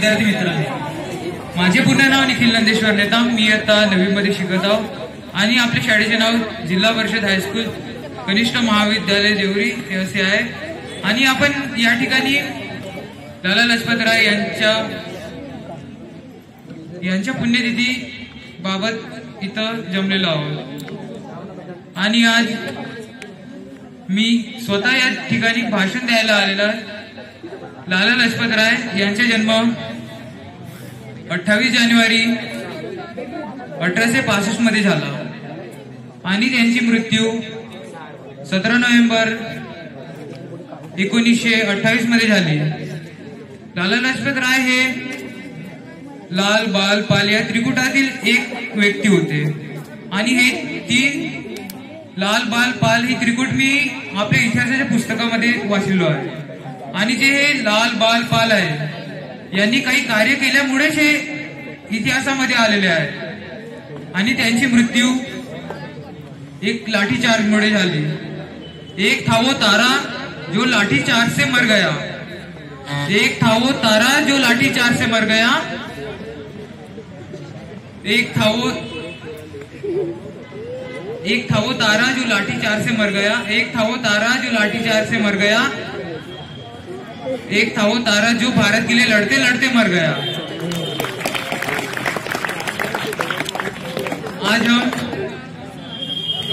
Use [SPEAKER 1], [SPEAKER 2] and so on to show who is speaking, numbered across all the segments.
[SPEAKER 1] विद्यार्थी मित्रांनो, माझे पूर्ण नाव निखिल नंदेश्वर नेताम. मी आता 9वी मध्ये शिकत आहो आणि आपल्या शाळेचे नाव जिल्हा परिषद हायस्कूल कनिष्ठ महाविद्यालय देवरी हे असे आहे. आणि आपण या ठिकाणी लाला लजपत राय यांच्या पुण्यतिथी बाबत इथं जमलेलो आहोत. आणि आज मी स्वतः या ठिकाणी भाषण द्यायला आलेला. लाला लजपत राय यांचा जन्म 28 जानेवारी 1865 मध्ये झाला आणि त्यांची मृत्यू 17 नोव्हेंबर 1928 मध्ये झाली. लाला लजपत राय हे लाल बाल पाल या त्रिकुटातील एक व्यक्ती होते आणि हे तीन लाल बाल पाल ही त्रिकुट मी आपल्या इतिहासाच्या पुस्तकामध्ये वाचलेलो आहे. आणि जे हे लाल बाल पाल आहे यांनी काही कार्य केल्यामुळेच हे इतिहासामध्ये आलेले आहेत. आणि त्यांची मृत्यू एक लाठीचार्जमुळे झाली. एक था वो तारा जो लाठीचार्ज से मर गया. एक था वो तारा जो लाठीचार्ज से मर गया. एक था वो तारा जो लाठीचार्ज से मर गया. एक था वो तारा जो लाठीचार्ज से मर गया. एक था वो तारा जो भारत के लिए लड़ते लड़ते मर गया. आज हम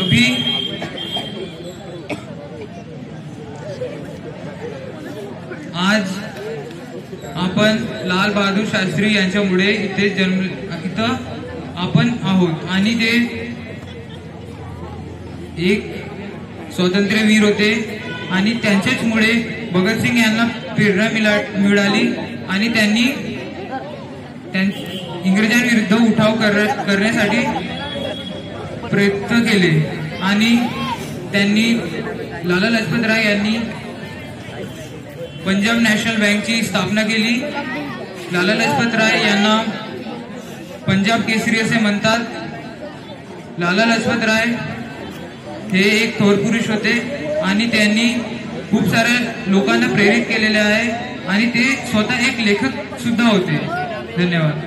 [SPEAKER 1] अभी आपण लाल बहादूर शास्त्री यांच्यामुळे इथं आपण आहोत. आणि ते एक स्वातंत्र्यवीर होते आणि त्यांच्याचमुळे भगतसिंग यांना प्रेरणा मिळाली आणि त्यांनी इंग्रजांविरुद्ध उठाव करण्यासाठी प्रयत्न केले. आणि त्यांनी लाला लजपत राय यांनी पंजाब नॅशनल बँकची स्थापना केली. लाला लजपत राय यांना पंजाब केसरी असे म्हणतात. लाला लजपत राय हे एक थोर पुरुष होते आणि त्यांनी खूप साऱ्या लोकांना प्रेरित केलेले आहे आणि ते स्वतः एक लेखक सुद्धा होते. धन्यवाद.